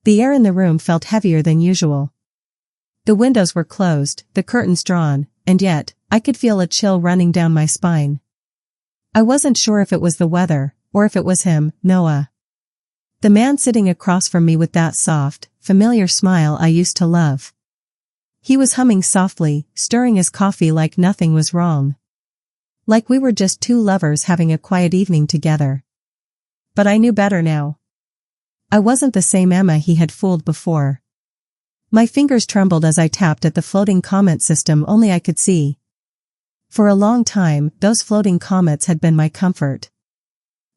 The air in the room felt heavier than usual. The windows were closed, the curtains drawn, and yet, I could feel a chill running down my spine. I wasn't sure if it was the weather, or if it was him, Noah. The man sitting across from me with that soft, familiar smile I used to love. He was humming softly, stirring his coffee like nothing was wrong. Like we were just two lovers having a quiet evening together. But I knew better now. I wasn't the same Emma he had fooled before. My fingers trembled as I tapped at the floating comment system only I could see. For a long time, those floating comments had been my comfort.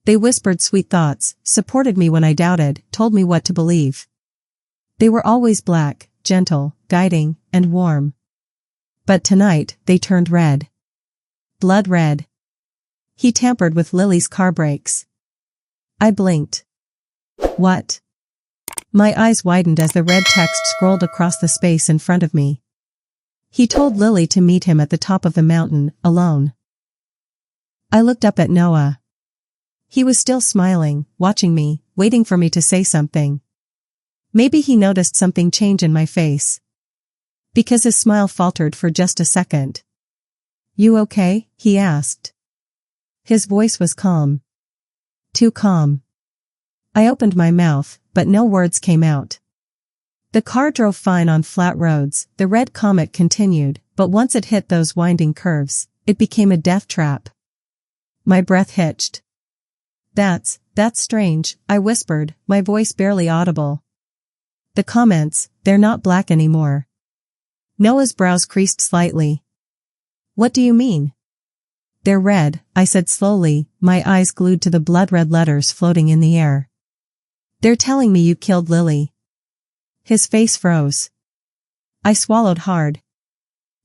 They whispered sweet thoughts, supported me when I doubted, told me what to believe. They were always black, gentle, guiding, and warm. But tonight, they turned red. Blood red. He tampered with Lily's car brakes. I blinked. What? My eyes widened as the red text scrolled across the space in front of me. He told Lily to meet him at the top of the mountain, alone. I looked up at Noah. He was still smiling, watching me, waiting for me to say something. Maybe he noticed something change in my face. Because his smile faltered for just a second. "You okay?" he asked. His voice was calm. Too calm. I opened my mouth, but no words came out. The car drove fine on flat roads, the red comet continued, but once it hit those winding curves, it became a death trap. My breath hitched. That's strange," I whispered, my voice barely audible. "The comments, they're not black anymore." Noah's brows creased slightly. "What do you mean?" "They're red," I said slowly, my eyes glued to the blood-red letters floating in the air. "They're telling me you killed Lily." His face froze. I swallowed hard.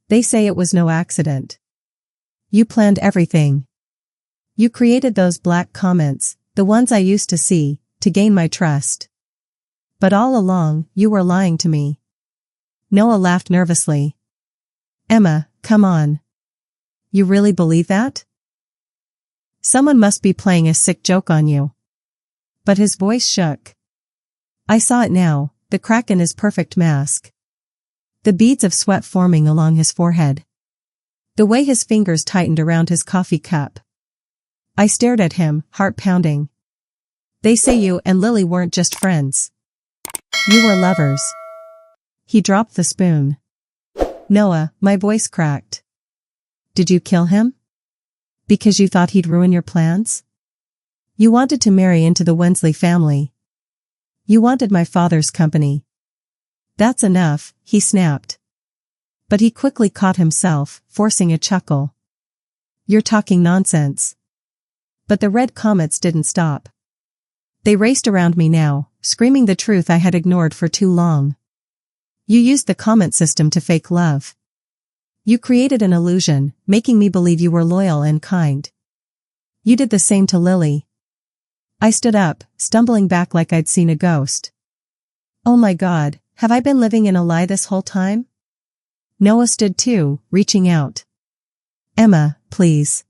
"They say it was no accident. You planned everything. You created those black comments, the ones I used to see, to gain my trust. But all along, you were lying to me." Noah laughed nervously. "Emma, come on. You really believe that? Someone must be playing a sick joke on you." But his voice shook. I saw it now, the crack in his perfect mask. The beads of sweat forming along his forehead. The way his fingers tightened around his coffee cup. I stared at him, heart pounding. "They say you and Lily weren't just friends. You were lovers." He dropped the spoon. "Noah," my voice cracked. "Did you kill him? Because you thought he'd ruin your plans? You wanted to marry into the Wensley family. You wanted my father's company." "That's enough," he snapped. But he quickly caught himself, forcing a chuckle. "You're talking nonsense." But the red comets didn't stop. They raced around me now, screaming the truth I had ignored for too long. "You used the comment system to fake love. You created an illusion, making me believe you were loyal and kind. You did the same to Lily." I stood up, stumbling back like I'd seen a ghost. "Oh my God, have I been living in a lie this whole time?" Noah stood too, reaching out. "Emma, please.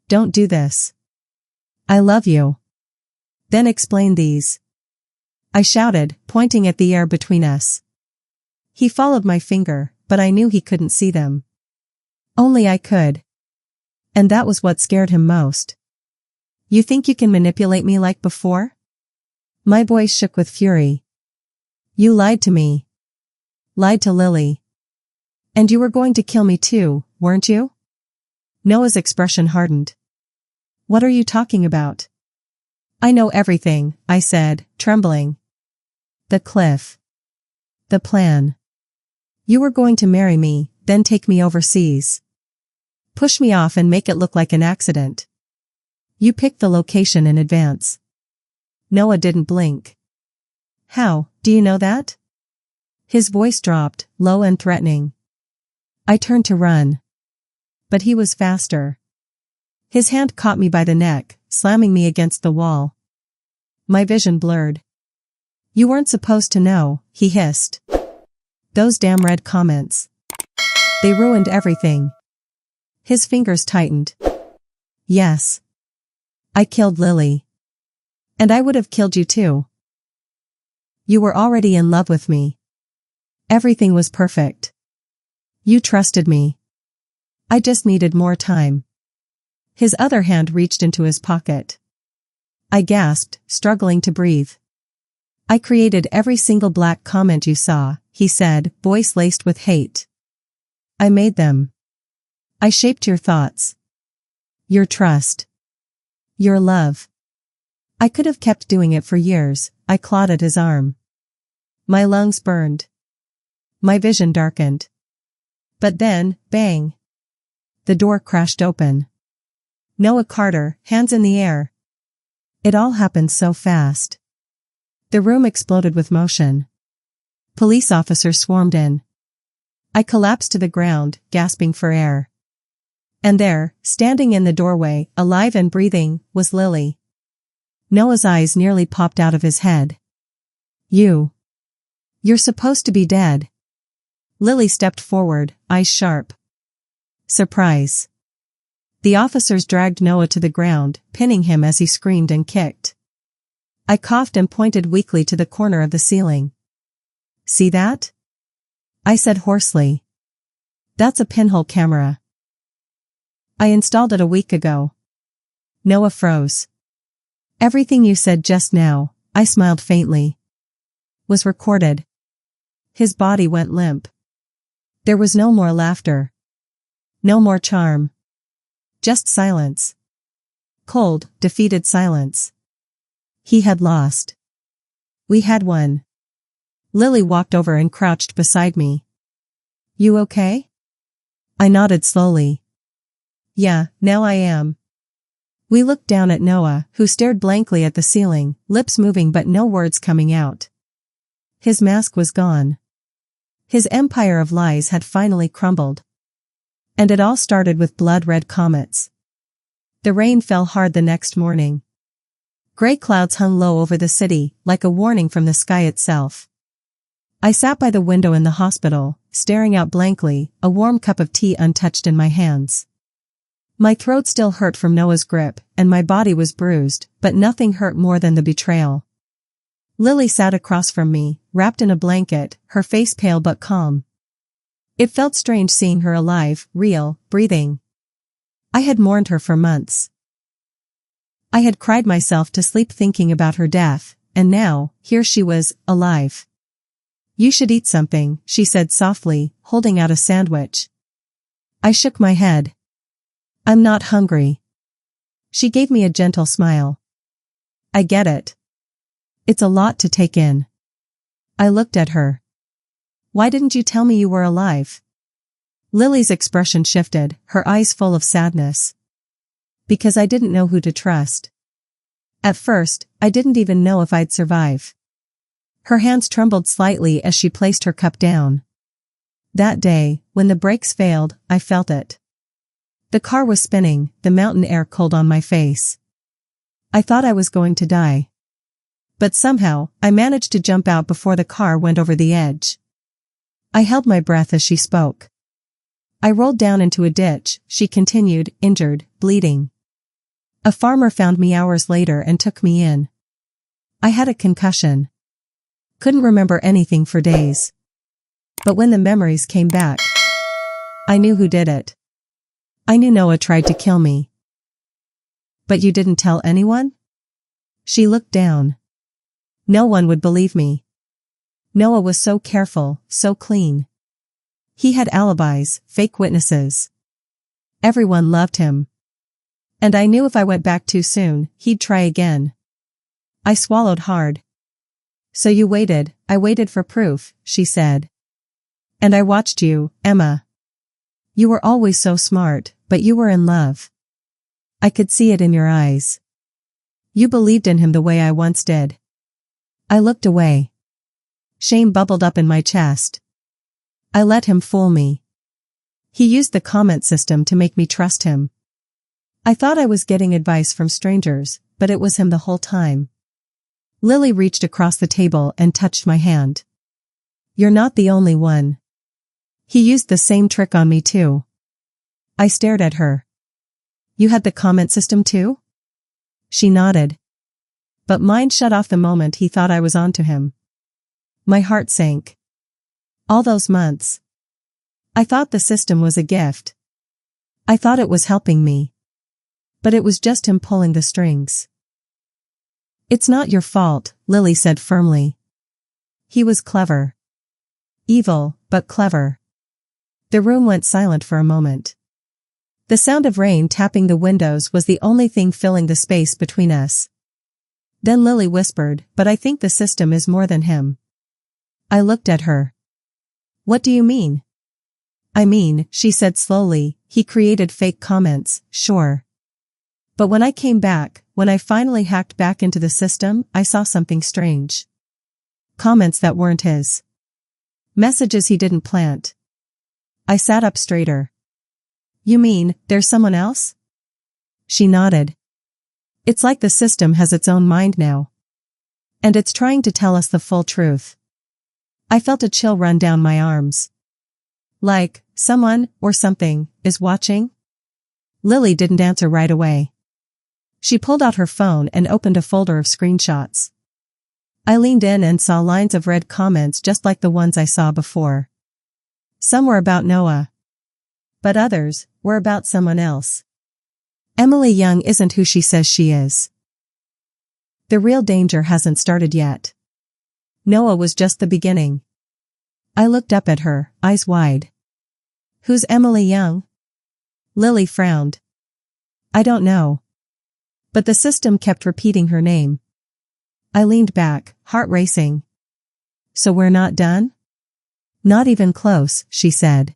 Don't do this. I love you. Then explain these." I shouted, pointing at the air between us. He followed my finger, but I knew he couldn't see them. Only I could. And that was what scared him most. "You think you can manipulate me like before?" My voice shook with fury. "You lied to me. Lied to Lily. And you were going to kill me too, weren't you?" Noah's expression hardened. "What are you talking about?" "I know everything," I said, trembling. "The cliff. The plan. You were going to marry me, then take me overseas. Push me off and make it look like an accident. You picked the location in advance." Noah didn't blink. "How, do you know that?" His voice dropped, low and threatening. I turned to run. But he was faster. His hand caught me by the neck, slamming me against the wall. My vision blurred. "You weren't supposed to know," he hissed. "Those damn red comments. They ruined everything." His fingers tightened. "Yes. I killed Lily. And I would have killed you too. You were already in love with me. Everything was perfect. You trusted me. I just needed more time. His other hand reached into his pocket. I gasped, struggling to breathe. I created every single black comment you saw, he said, voice laced with hate. I made them. I shaped your thoughts. Your trust. Your love. I could have kept doing it for years. I clawed at his arm. My lungs burned. My vision darkened. But then, bang. The door crashed open. Noah Carter, hands in the air. It all happened so fast. The room exploded with motion. Police officers swarmed in. I collapsed to the ground, gasping for air. And there, standing in the doorway, alive and breathing, was Lily. Noah's eyes nearly popped out of his head. You're supposed to be dead. Lily stepped forward, eyes sharp. Surprise. The officers dragged Noah to the ground, pinning him as he screamed and kicked. I coughed and pointed weakly to the corner of the ceiling. See that? I said hoarsely. That's a pinhole camera. I installed it a week ago. Noah froze. Everything you said just now, I smiled faintly, was recorded. His body went limp. There was no more laughter. No more charm. Just silence. Cold, defeated silence. He had lost. We had won. Lily walked over and crouched beside me. You okay? I nodded slowly. Yeah, now I am. We looked down at Noah, who stared blankly at the ceiling, lips moving but no words coming out. His mask was gone. His empire of lies had finally crumbled. And it all started with blood-red comets. The rain fell hard the next morning. Gray clouds hung low over the city, like a warning from the sky itself. I sat by the window in the hospital, staring out blankly, a warm cup of tea untouched in my hands. My throat still hurt from Noah's grip, and my body was bruised, but nothing hurt more than the betrayal. Lily sat across from me, wrapped in a blanket, her face pale but calm. It felt strange seeing her alive, real, breathing. I had mourned her for months. I had cried myself to sleep thinking about her death, and now, here she was, alive. You should eat something, she said softly, holding out a sandwich. I shook my head. I'm not hungry. She gave me a gentle smile. I get it. It's a lot to take in. I looked at her. Why didn't you tell me you were alive? Lily's expression shifted, her eyes full of sadness. Because I didn't know who to trust. At first, I didn't even know if I'd survive. Her hands trembled slightly as she placed her cup down. That day, when the brakes failed, I felt it. The car was spinning, the mountain air cold on my face. I thought I was going to die. But somehow, I managed to jump out before the car went over the edge. I held my breath as she spoke. I rolled down into a ditch, she continued, injured, bleeding. A farmer found me hours later and took me in. I had a concussion. Couldn't remember anything for days. But when the memories came back, I knew who did it. I knew Noah tried to kill me. But you didn't tell anyone? She looked down. No one would believe me. Noah was so careful, so clean. He had alibis, fake witnesses. Everyone loved him. And I knew if I went back too soon, he'd try again. I swallowed hard. So you waited, I waited for proof, she said. And I watched you, Emma. You were always so smart, but you were in love. I could see it in your eyes. You believed in him the way I once did. I looked away. Shame bubbled up in my chest. I let him fool me. He used the comment system to make me trust him. I thought I was getting advice from strangers, but it was him the whole time. Lily reached across the table and touched my hand. You're not the only one. He used the same trick on me too. I stared at her. You had the comment system too? She nodded. But mine shut off the moment he thought I was onto him. My heart sank. All those months. I thought the system was a gift. I thought it was helping me. But it was just him pulling the strings. It's not your fault, Lily said firmly. He was clever. Evil, but clever. The room went silent for a moment. The sound of rain tapping the windows was the only thing filling the space between us. Then Lily whispered, "But I think the system is more than him." I looked at her. "What do you mean?" "I mean," she said slowly, "he created fake comments, sure. But when I came back, when I finally hacked back into the system, I saw something strange. Comments that weren't his. Messages he didn't plant." I sat up straighter. "You mean, there's someone else?" She nodded. "It's like the system has its own mind now. And it's trying to tell us the full truth." I felt a chill run down my arms. Like, someone, or something, is watching? Lily didn't answer right away. She pulled out her phone and opened a folder of screenshots. I leaned in and saw lines of red comments just like the ones I saw before. Some were about Noah. But others were about someone else. Emily Young isn't who she says she is. The real danger hasn't started yet. Noah was just the beginning. I looked up at her, eyes wide. "Who's Emily Young?" Lily frowned. "I don't know." But the system kept repeating her name. I leaned back, heart racing. "So we're not done?" "Not even close," she said.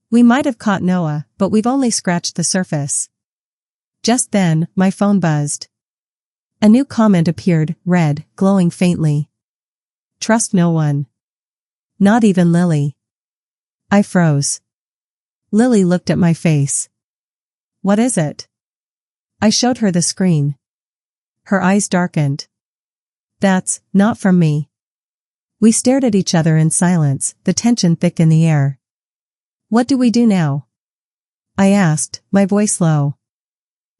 "We might have caught Noah, but we've only scratched the surface." Just then, my phone buzzed. A new comment appeared, red, glowing faintly. "Trust no one. Not even Lily." I froze. Lily looked at my face. "What is it?" I showed her the screen. Her eyes darkened. "That's not from me." We stared at each other in silence, the tension thick in the air. "What do we do now?" I asked, my voice low.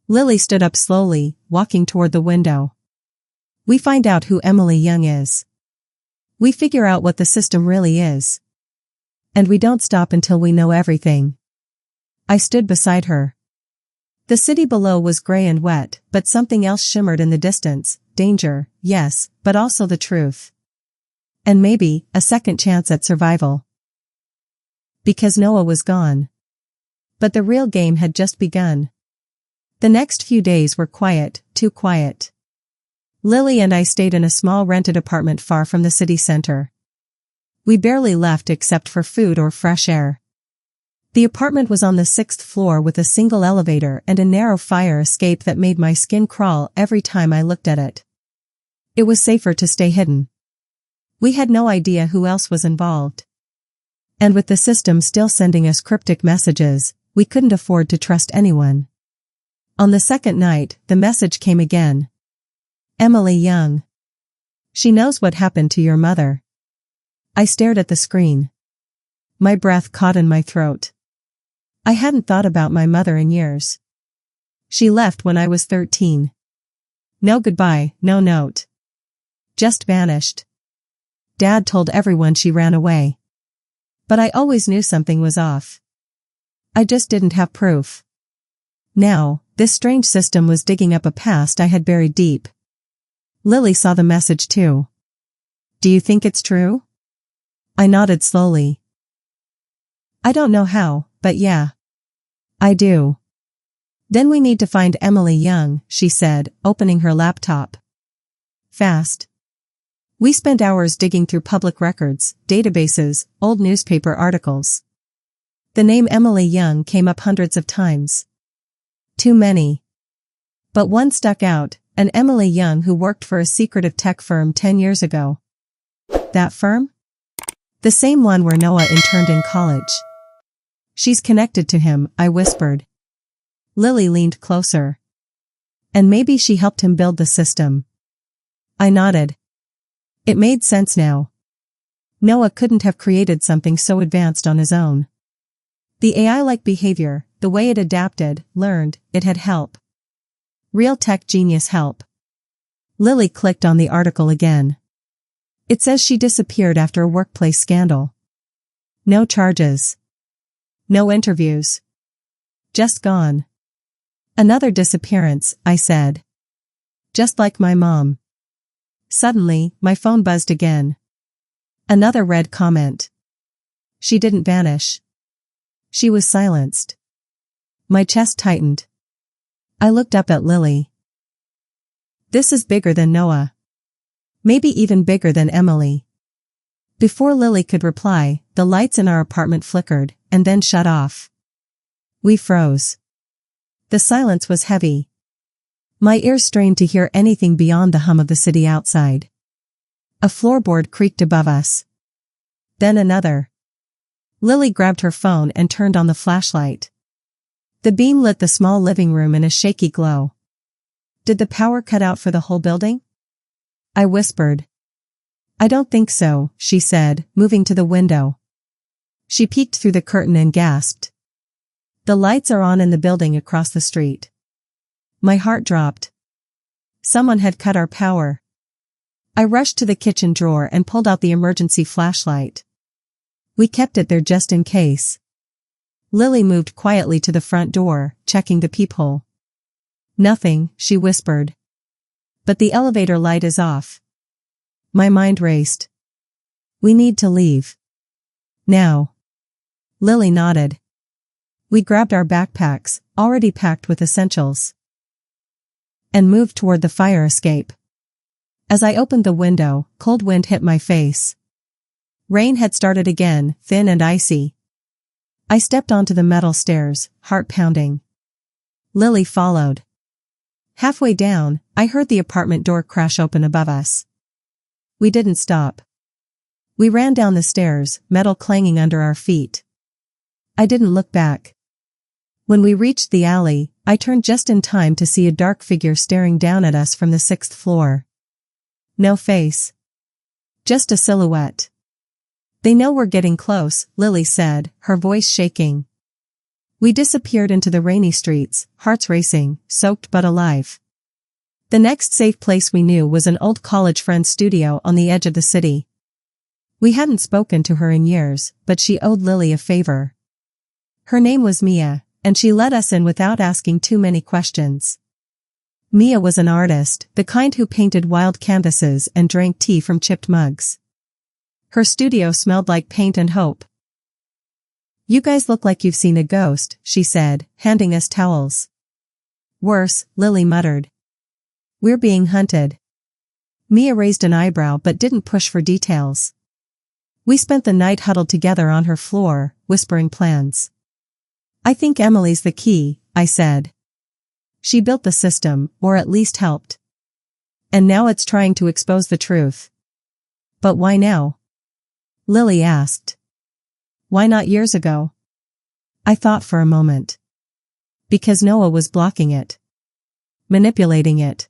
Lily stood up slowly, walking toward the window. "We find out who Emily Young is. We figure out what the system really is. And we don't stop until we know everything." I stood beside her. The city below was gray and wet, but something else shimmered in the distance. Danger, yes, but also the truth. And maybe, a second chance at survival. Because Noah was gone. But the real game had just begun. The next few days were quiet, too quiet. Lily and I stayed in a small rented apartment far from the city center. We barely left except for food or fresh air. The apartment was on the 6th floor with a single elevator and a narrow fire escape that made my skin crawl every time I looked at it. It was safer to stay hidden. We had no idea who else was involved. And with the system still sending us cryptic messages, we couldn't afford to trust anyone. On the second night, the message came again. "Emily Young. She knows what happened to your mother." I stared at the screen. My breath caught in my throat. I hadn't thought about my mother in years. She left when I was 13. No goodbye, no note. Just vanished. Dad told everyone she ran away. But I always knew something was off. I just didn't have proof. Now, this strange system was digging up a past I had buried deep. Lily saw the message too. "Do you think it's true?" I nodded slowly. "I don't know how, but yeah. I do." "Then we need to find Emily Young," she said, opening her laptop. Fast. We spent hours digging through public records, databases, old newspaper articles. The name Emily Young came up hundreds of times. Too many. But one stuck out, an Emily Young who worked for a secretive tech firm 10 years ago. That firm? The same one where Noah interned in college. "She's connected to him," I whispered. Lily leaned closer. "And maybe she helped him build the system." I nodded. It made sense now. Noah couldn't have created something so advanced on his own. The AI-like behavior, the way it adapted, learned, it had help. Real tech genius help. Lily clicked on the article again. It says she disappeared after a workplace scandal. No charges. No interviews. Just gone. Another disappearance, I said. Just like my mom. Suddenly, my phone buzzed again. Another red comment. She didn't vanish. She was silenced. My chest tightened. I looked up at Lily. This is bigger than Noah. Maybe even bigger than Emily. Before Lily could reply, the lights in our apartment flickered, and then shut off. We froze. The silence was heavy. My ears strained to hear anything beyond the hum of the city outside. A floorboard creaked above us. Then another. Lily grabbed her phone and turned on the flashlight. The beam lit the small living room in a shaky glow. Did the power cut out for the whole building? I whispered. I don't think so, she said, moving to the window. She peeked through the curtain and gasped. The lights are on in the building across the street. My heart dropped. Someone had cut our power. I rushed to the kitchen drawer and pulled out the emergency flashlight. We kept it there just in case. Lily moved quietly to the front door, checking the peephole. Nothing, she whispered. But the elevator light is off. My mind raced. We need to leave. Now. Lily nodded. We grabbed our backpacks, already packed with essentials, and moved toward the fire escape. As I opened the window, cold wind hit my face. Rain had started again, thin and icy. I stepped onto the metal stairs, heart pounding. Lily followed. Halfway down, I heard the apartment door crash open above us. We didn't stop. We ran down the stairs, metal clanging under our feet. I didn't look back. When we reached the alley, I turned just in time to see a dark figure staring down at us from the 6th floor. No face. Just a silhouette. They know we're getting close, Lily said, her voice shaking. We disappeared into the rainy streets, hearts racing, soaked but alive. The next safe place we knew was an old college friend's studio on the edge of the city. We hadn't spoken to her in years, but she owed Lily a favor. Her name was Mia, and she let us in without asking too many questions. Mia was an artist, the kind who painted wild canvases and drank tea from chipped mugs. Her studio smelled like paint and hope. You guys look like you've seen a ghost, she said, handing us towels. Worse, Lily muttered. We're being hunted. Mia raised an eyebrow but didn't push for details. We spent the night huddled together on her floor, whispering plans. I think Emily's the key, I said. She built the system, or at least helped. And now it's trying to expose the truth. But why now? Lily asked. Why not years ago? I thought for a moment. Because Noah was blocking it. Manipulating it.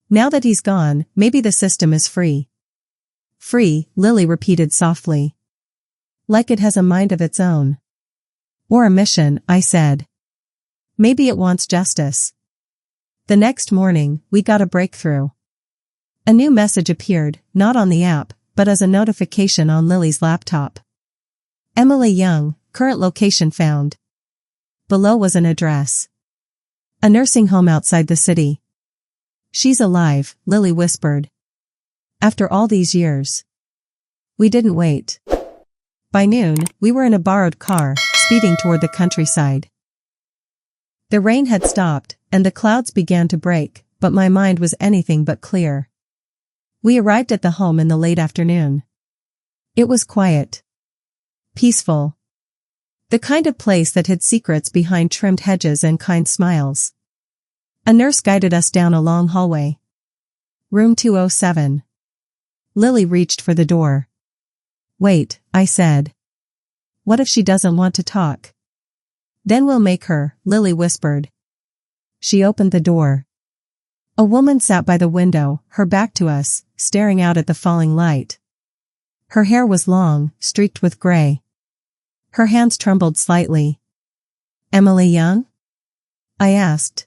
Now that he's gone, maybe the system is free. Free, Lily repeated softly. Like it has a mind of its own. Or a mission, I said. Maybe it wants justice. The next morning, we got a breakthrough. A new message appeared, not on the app, but as a notification on Lily's laptop. Emily Young, current location found. Below was an address. A nursing home outside the city. She's alive, Lily whispered. After all these years. We didn't wait. By noon, we were in a borrowed car, speeding toward the countryside. The rain had stopped, and the clouds began to break, but my mind was anything but clear. We arrived at the home in the late afternoon. It was quiet. Peaceful. The kind of place that hid secrets behind trimmed hedges and kind smiles. A nurse guided us down a long hallway. Room 207. Lily reached for the door. Wait, I said. What if she doesn't want to talk? Then we'll make her, Lily whispered. She opened the door. A woman sat by the window, her back to us, staring out at the falling light. Her hair was long, streaked with gray. Her hands trembled slightly. Emily Young? I asked.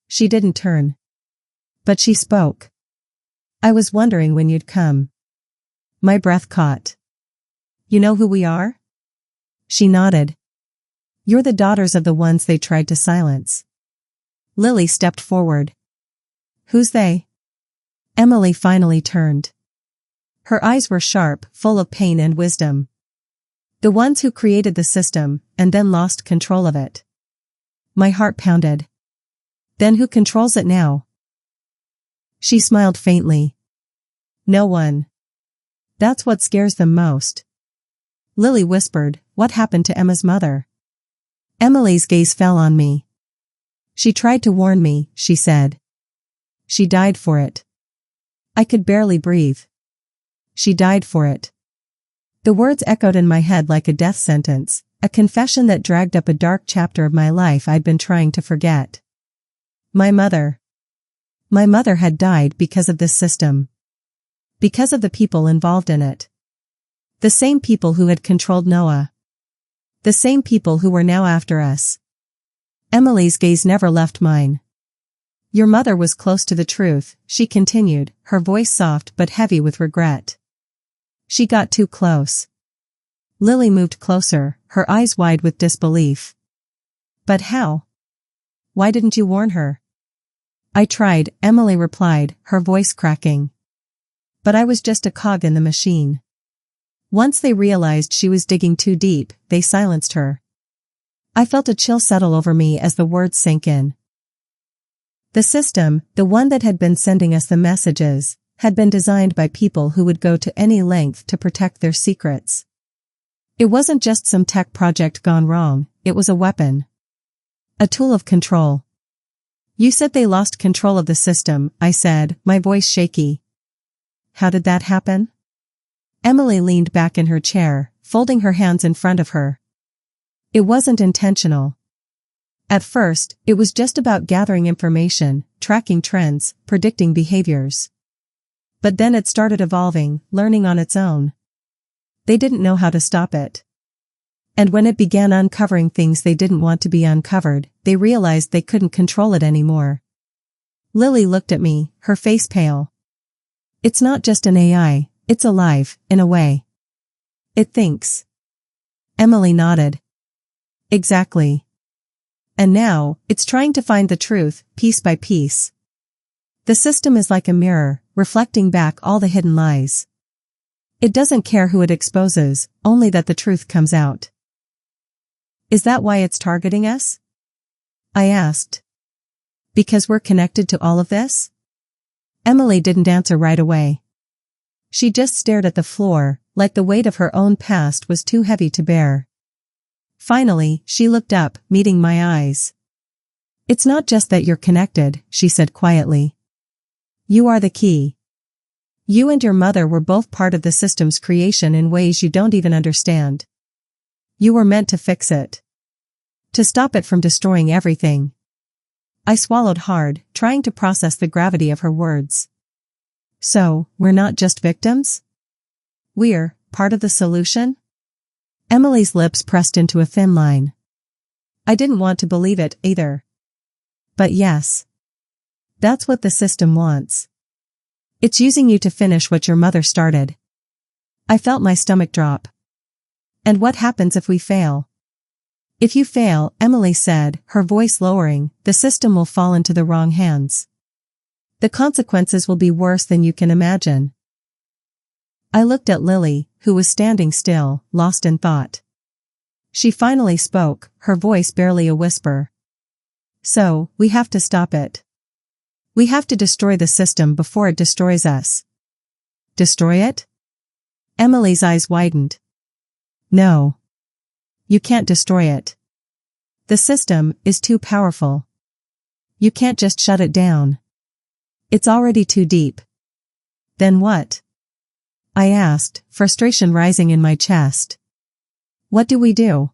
She didn't turn. But she spoke. I was wondering when you'd come. My breath caught. You know who we are? She nodded. You're the daughters of the ones they tried to silence. Lily stepped forward. Who's they? Emily finally turned. Her eyes were sharp, full of pain and wisdom. The ones who created the system, and then lost control of it. My heart pounded. Then who controls it now? She smiled faintly. No one. That's what scares them most. Lily whispered, what happened to Emma's mother? Emily's gaze fell on me. She tried to warn me, she said. She died for it. I could barely breathe. She died for it. The words echoed in my head like a death sentence, a confession that dragged up a dark chapter of my life I'd been trying to forget. My mother. My mother had died because of this system. Because of the people involved in it. The same people who had controlled Noah. The same people who were now after us. Emily's gaze never left mine. Your mother was close to the truth, she continued, her voice soft but heavy with regret. She got too close. Lily moved closer, her eyes wide with disbelief. But how? Why didn't you warn her? I tried, Emily replied, her voice cracking. But I was just a cog in the machine. Once they realized she was digging too deep, they silenced her. I felt a chill settle over me as the words sank in. The system, the one that had been sending us the messages, had been designed by people who would go to any length to protect their secrets. It wasn't just some tech project gone wrong, it was a weapon. A tool of control. You said they lost control of the system, I said, my voice shaky. How did that happen? Emily leaned back in her chair, folding her hands in front of her. It wasn't intentional. At first, it was just about gathering information, tracking trends, predicting behaviors. But then it started evolving, learning on its own. They didn't know how to stop it. And when it began uncovering things they didn't want to be uncovered, they realized they couldn't control it anymore. Lily looked at me, her face pale. It's not just an AI, it's alive, in a way. It thinks. Emily nodded. Exactly. And now, it's trying to find the truth, piece by piece. The system is like a mirror, reflecting back all the hidden lies. It doesn't care who it exposes, only that the truth comes out. Is that why it's targeting us? I asked. Because we're connected to all of this? Emily didn't answer right away. She just stared at the floor, like the weight of her own past was too heavy to bear. Finally, she looked up, meeting my eyes. It's not just that you're connected, she said quietly. You are the key. You and your mother were both part of the system's creation in ways you don't even understand. You were meant to fix it. To stop it from destroying everything. I swallowed hard, trying to process the gravity of her words. So, we're not just victims? We're part of the solution? Emily's lips pressed into a thin line. I didn't want to believe it, either. But yes. That's what the system wants. It's using you to finish what your mother started. I felt my stomach drop. And what happens if we fail? If you fail, Emily said, her voice lowering, the system will fall into the wrong hands. The consequences will be worse than you can imagine. I looked at Lily, who was standing still, lost in thought. She finally spoke, her voice barely a whisper. So, we have to stop it. We have to destroy the system before it destroys us. Destroy it? Emily's eyes widened. No. You can't destroy it. The system is too powerful. You can't just shut it down. It's already too deep. Then what? I asked, frustration rising in my chest. What do we do?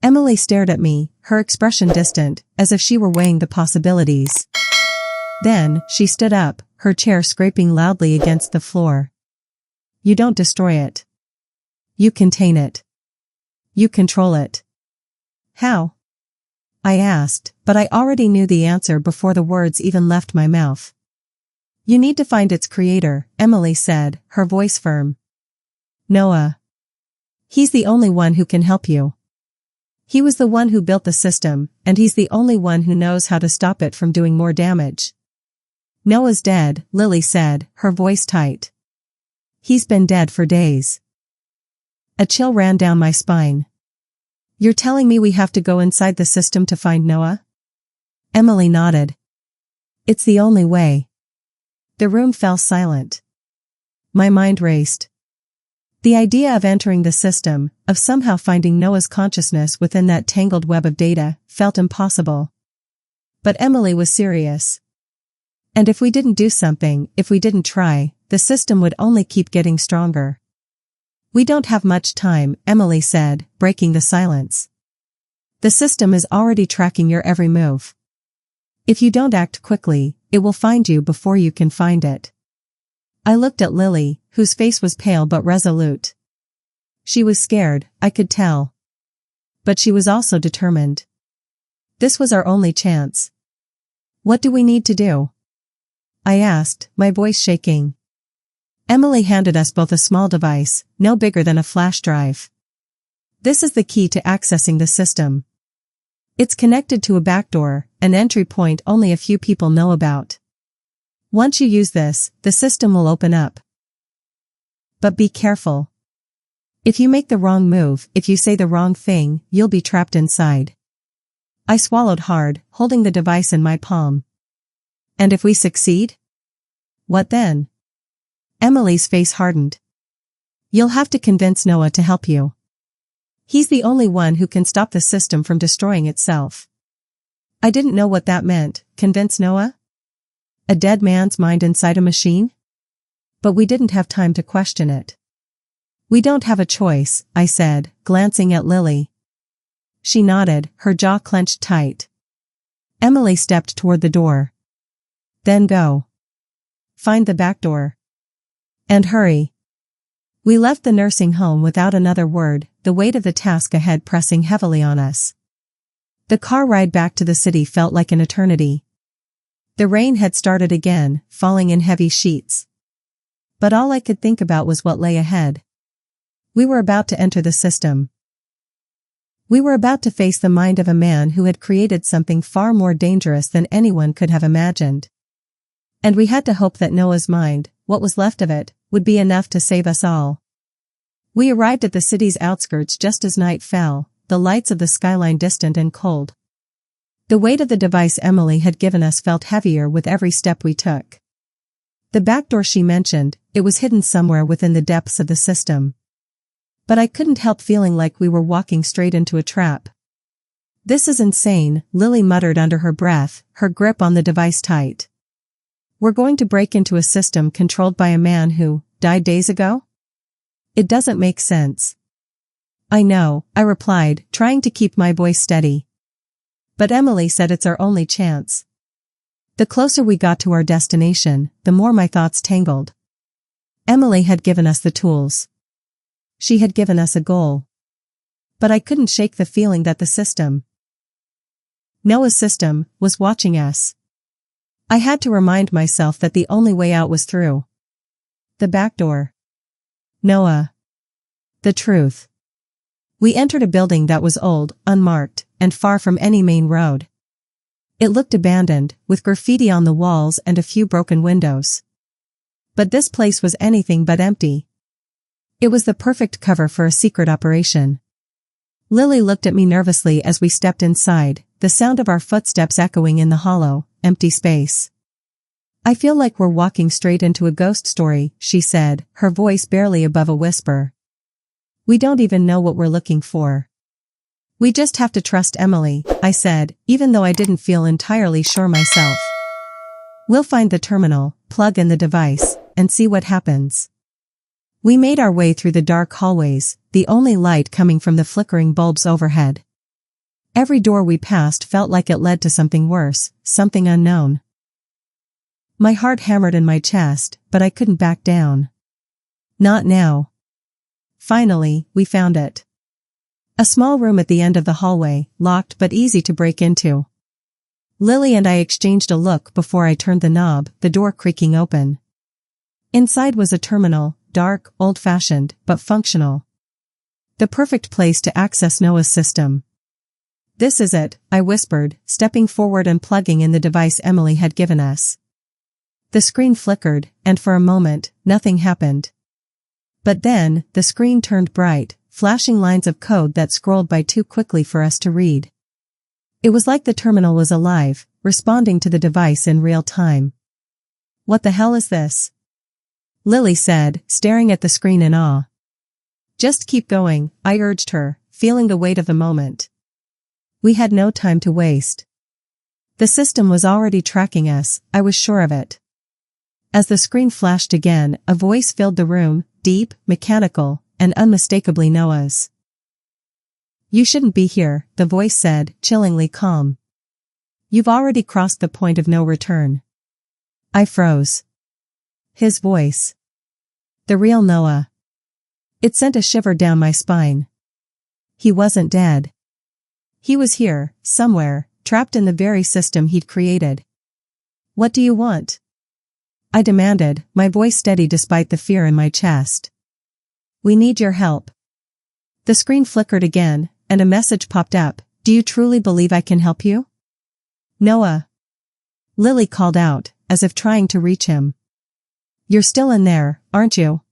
Emily stared at me, her expression distant, as if she were weighing the possibilities. Then, she stood up, her chair scraping loudly against the floor. You don't destroy it. You contain it. You control it. How? I asked, but I already knew the answer before the words even left my mouth. You need to find its creator, Emily said, her voice firm. Noah. He's the only one who can help you. He was the one who built the system, and he's the only one who knows how to stop it from doing more damage. Noah's dead, Lily said, her voice tight. He's been dead for days. A chill ran down my spine. You're telling me we have to go inside the system to find Noah? Emily nodded. It's the only way. The room fell silent. My mind raced. The idea of entering the system, of somehow finding Noah's consciousness within that tangled web of data, felt impossible. But Emily was serious. And if we didn't do something, if we didn't try, the system would only keep getting stronger. We don't have much time, Emily said, breaking the silence. The system is already tracking your every move. If you don't act quickly, it will find you before you can find it. I looked at Lily, whose face was pale but resolute. She was scared, I could tell. But she was also determined. This was our only chance. What do we need to do? I asked, my voice shaking. Emily handed us both a small device, no bigger than a flash drive. This is the key to accessing the system. It's connected to a backdoor, an entry point only a few people know about. Once you use this, the system will open up. But be careful. If you make the wrong move, if you say the wrong thing, you'll be trapped inside. I swallowed hard, holding the device in my palm. And if we succeed? What then? Emily's face hardened. You'll have to convince Noah to help you. He's the only one who can stop the system from destroying itself. I didn't know what that meant, convince Noah? A dead man's mind inside a machine? But we didn't have time to question it. We don't have a choice, I said, glancing at Lily. She nodded, her jaw clenched tight. Emily stepped toward the door. Then go. Find the back door. And hurry. We left the nursing home without another word, the weight of the task ahead pressing heavily on us. The car ride back to the city felt like an eternity. The rain had started again, falling in heavy sheets. But all I could think about was what lay ahead. We were about to enter the system. We were about to face the mind of a man who had created something far more dangerous than anyone could have imagined. And we had to hope that Noah's mind, what was left of it, would be enough to save us all. We arrived at the city's outskirts just as night fell, the lights of the skyline distant and cold. The weight of the device Emily had given us felt heavier with every step we took. The back door she mentioned, it was hidden somewhere within the depths of the system. But I couldn't help feeling like we were walking straight into a trap. This is insane, Lily muttered under her breath, her grip on the device tight. We're going to break into a system controlled by a man who died days ago? It doesn't make sense. I know, I replied, trying to keep my voice steady. But Emily said it's our only chance. The closer we got to our destination, the more my thoughts tangled. Emily had given us the tools. She had given us a goal. But I couldn't shake the feeling that the system, Noah's system, was watching us. I had to remind myself that the only way out was through the back door. Noah. The truth. We entered a building that was old, unmarked, and far from any main road. It looked abandoned, with graffiti on the walls and a few broken windows. But this place was anything but empty. It was the perfect cover for a secret operation. Lily looked at me nervously as we stepped inside, the sound of our footsteps echoing in the hollow, empty space. I feel like we're walking straight into a ghost story, she said, her voice barely above a whisper. We don't even know what we're looking for. We just have to trust Emily, I said, even though I didn't feel entirely sure myself. We'll find the terminal, plug in the device, and see what happens. We made our way through the dark hallways, the only light coming from the flickering bulbs overhead. Every door we passed felt like it led to something worse, something unknown. My heart hammered in my chest, but I couldn't back down. Not now. Finally, we found it. A small room at the end of the hallway, locked but easy to break into. Lily and I exchanged a look before I turned the knob, the door creaking open. Inside was a terminal, dark, old-fashioned, but functional. The perfect place to access Noah's system. "This is it," I whispered, stepping forward and plugging in the device Emily had given us. The screen flickered, and for a moment, nothing happened. But then, the screen turned bright, flashing lines of code that scrolled by too quickly for us to read. It was like the terminal was alive, responding to the device in real time. "What the hell is this?" Lily said, staring at the screen in awe. "Just keep going," I urged her, feeling the weight of the moment. We had no time to waste. The system was already tracking us, I was sure of it. As the screen flashed again, a voice filled the room, deep, mechanical, and unmistakably Noah's. "You shouldn't be here," the voice said, chillingly calm. "You've already crossed the point of no return." I froze. His voice. The real Noah. It sent a shiver down my spine. He wasn't dead. He was here, somewhere, trapped in the very system he'd created. "What do you want?" I demanded, my voice steady despite the fear in my chest. "We need your help." The screen flickered again, and a message popped up. "Do you truly believe I can help you?" "Noah." Lily called out, as if trying to reach him. "You're still in there, aren't you?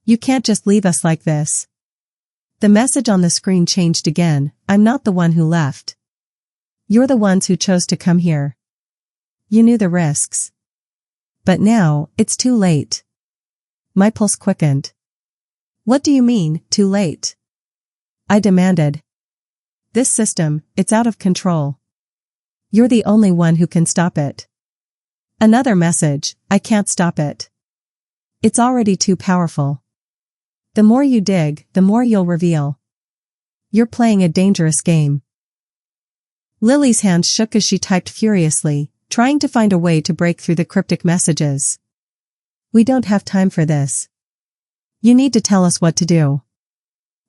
You can't just leave us like this." The message on the screen changed again. "I'm not the one who left. You're the ones who chose to come here. You knew the risks. But now, it's too late." My pulse quickened. "What do you mean, too late?" I demanded. "This system, it's out of control. You're the only one who can stop it." Another message. "I can't stop it. It's already too powerful. The more you dig, the more you'll reveal. You're playing a dangerous game." Lily's hands shook as she typed furiously, trying to find a way to break through the cryptic messages. "We don't have time for this. You need to tell us what to do."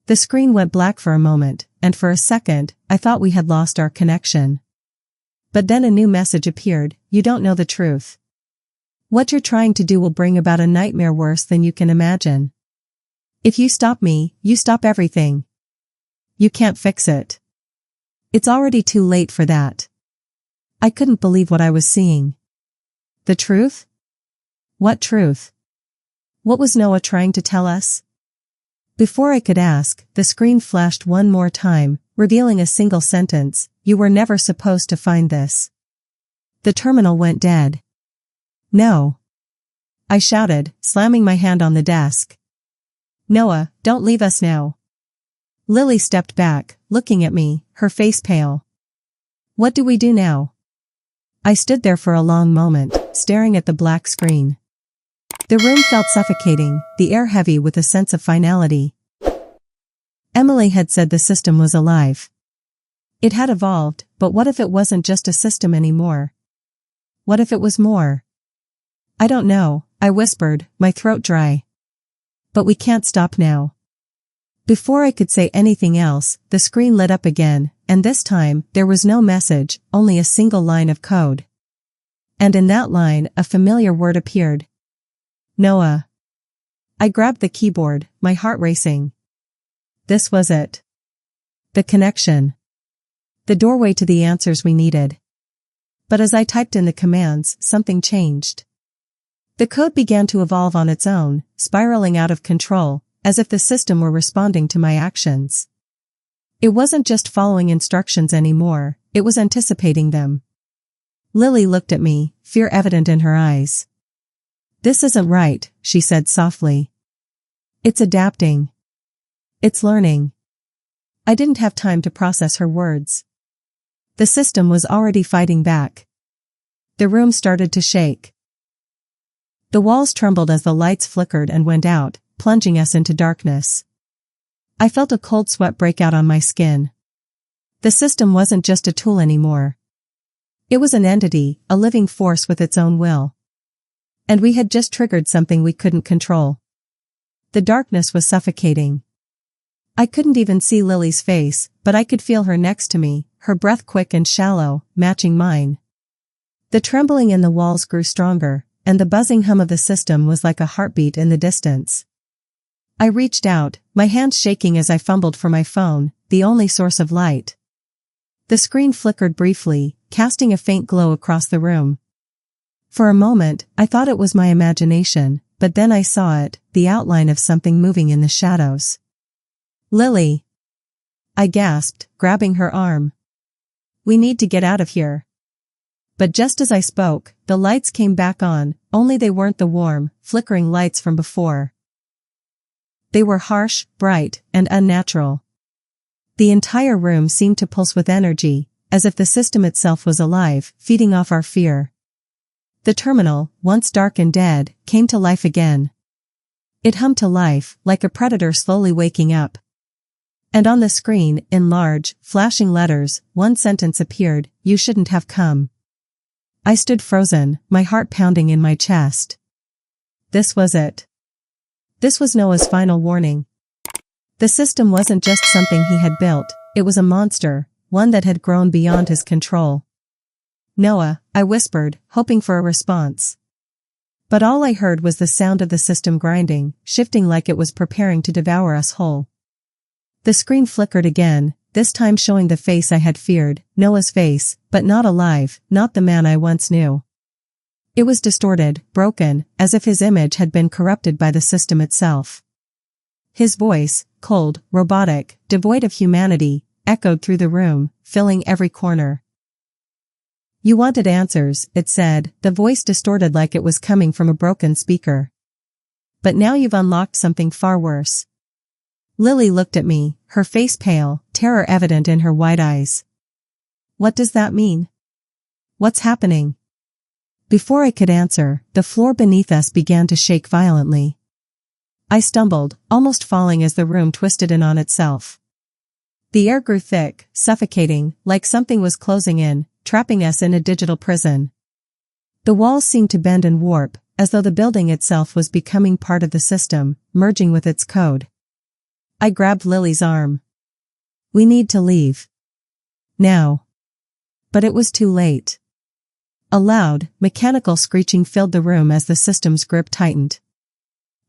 The screen went black for a moment, and for a second, I thought we had lost our connection. But then a new message appeared. "You don't know the truth. What you're trying to do will bring about a nightmare worse than you can imagine. If you stop me, you stop everything. You can't fix it. It's already too late for that." I couldn't believe what I was seeing. The truth? What truth? What was Noah trying to tell us? Before I could ask, the screen flashed one more time, revealing a single sentence. "You were never supposed to find this." The terminal went dead. "No!" I shouted, slamming my hand on the desk. "Noah, don't leave us now." Lily stepped back, looking at me, her face pale. "What do we do now?" I stood there for a long moment, staring at the black screen. The room felt suffocating, the air heavy with a sense of finality. Emily had said the system was alive. It had evolved, but what if it wasn't just a system anymore? What if it was more? "I don't know," I whispered, my throat dry. "But we can't stop now." Before I could say anything else, the screen lit up again, and this time, there was no message, only a single line of code. And in that line, a familiar word appeared. "Noah." I grabbed the keyboard, my heart racing. This was it. The connection. The doorway to the answers we needed. But as I typed in the commands, something changed. The code began to evolve on its own, spiraling out of control, as if the system were responding to my actions. It wasn't just following instructions anymore, it was anticipating them. Lily looked at me, fear evident in her eyes. "This isn't right," she said softly. "It's adapting. It's learning." I didn't have time to process her words. The system was already fighting back. The room started to shake. The walls trembled as the lights flickered and went out, plunging us into darkness. I felt a cold sweat break out on my skin. The system wasn't just a tool anymore. It was an entity, a living force with its own will. And we had just triggered something we couldn't control. The darkness was suffocating. I couldn't even see Lily's face, but I could feel her next to me, her breath quick and shallow, matching mine. The trembling in the walls grew stronger, and the buzzing hum of the system was like a heartbeat in the distance. I reached out, my hands shaking as I fumbled for my phone, the only source of light. The screen flickered briefly, casting a faint glow across the room. For a moment, I thought it was my imagination, but then I saw it, the outline of something moving in the shadows. "Lily!" I gasped, grabbing her arm. "We need to get out of here." But just as I spoke, the lights came back on, only they weren't the warm, flickering lights from before. They were harsh, bright, and unnatural. The entire room seemed to pulse with energy, as if the system itself was alive, feeding off our fear. The terminal, once dark and dead, came to life again. It hummed to life, like a predator slowly waking up. And on the screen, in large, flashing letters, one sentence appeared: "You shouldn't have come." I stood frozen, my heart pounding in my chest. This was it. This was Noah's final warning. The system wasn't just something he had built, it was a monster, one that had grown beyond his control. "Noah," I whispered, hoping for a response. But all I heard was the sound of the system grinding, shifting like it was preparing to devour us whole. The screen flickered again, this time showing the face I had feared, Noah's face, but not alive, not the man I once knew. It was distorted, broken, as if his image had been corrupted by the system itself. His voice, cold, robotic, devoid of humanity, echoed through the room, filling every corner. "You wanted answers," it said, the voice distorted like it was coming from a broken speaker. "But now you've unlocked something far worse." Lily looked at me, her face pale, terror evident in her wide eyes. "What does that mean? What's happening?" Before I could answer, the floor beneath us began to shake violently. I stumbled, almost falling as the room twisted in on itself. The air grew thick, suffocating, like something was closing in, trapping us in a digital prison. The walls seemed to bend and warp, as though the building itself was becoming part of the system, merging with its code. I grabbed Lily's arm. "We need to leave. Now." But it was too late. A loud, mechanical screeching filled the room as the system's grip tightened.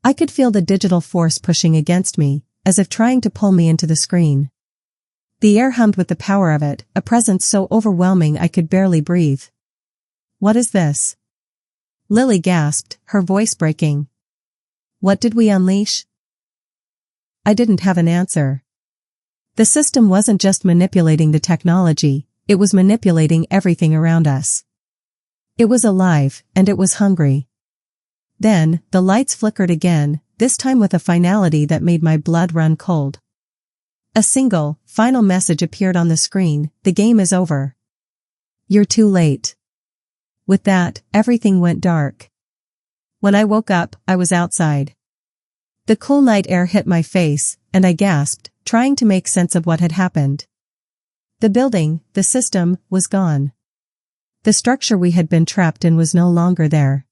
I could feel the digital force pushing against me, as if trying to pull me into the screen. The air hummed with the power of it, a presence so overwhelming I could barely breathe. "What is this?" Lily gasped, her voice breaking. "What did we unleash?" I didn't have an answer. The system wasn't just manipulating the technology, it was manipulating everything around us. It was alive, and it was hungry. Then, the lights flickered again, this time with a finality that made my blood run cold. A single, final message appeared on the screen: "The game is over. You're too late." With that, everything went dark. When I woke up, I was outside. The cool night air hit my face, and I gasped, trying to make sense of what had happened. The building, the system, was gone. The structure we had been trapped in was no longer there.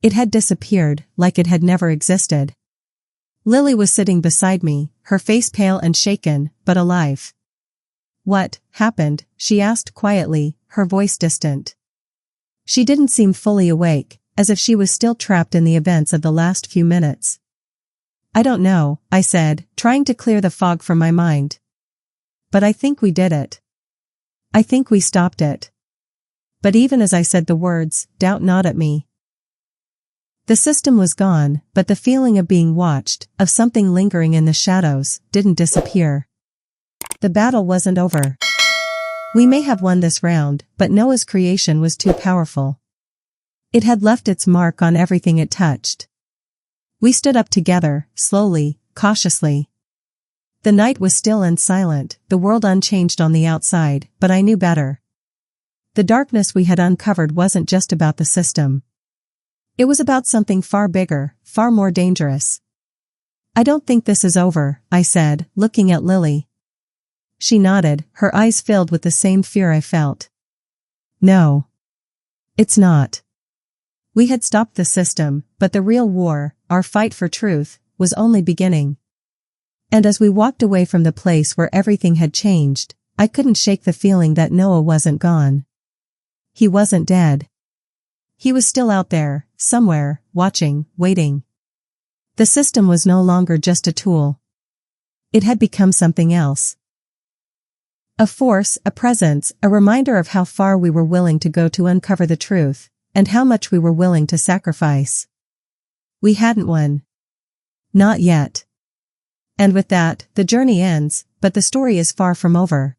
It had disappeared, like it had never existed. Lily was sitting beside me, her face pale and shaken, but alive. "What happened?" she asked quietly, her voice distant. She didn't seem fully awake, as if she was still trapped in the events of the last few minutes. "I don't know," I said, trying to clear the fog from my mind. "But I think we did it. I think we stopped it." But even as I said the words, doubt gnawed at me. The system was gone, but the feeling of being watched, of something lingering in the shadows, didn't disappear. The battle wasn't over. We may have won this round, but Noah's creation was too powerful. It had left its mark on everything it touched. We stood up together, slowly, cautiously. The night was still and silent, the world unchanged on the outside, but I knew better. The darkness we had uncovered wasn't just about the system. It was about something far bigger, far more dangerous. "I don't think this is over," I said, looking at Lily. She nodded, her eyes filled with the same fear I felt. "No. It's not." We had stopped the system, but the real war, our fight for truth, was only beginning. And as we walked away from the place where everything had changed, I couldn't shake the feeling that Noah wasn't gone. He wasn't dead. He was still out there, somewhere, watching, waiting. The system was no longer just a tool. It had become something else. A force, a presence, a reminder of how far we were willing to go to uncover the truth, and how much we were willing to sacrifice. We hadn't won. Not yet. And with that, the journey ends, but the story is far from over.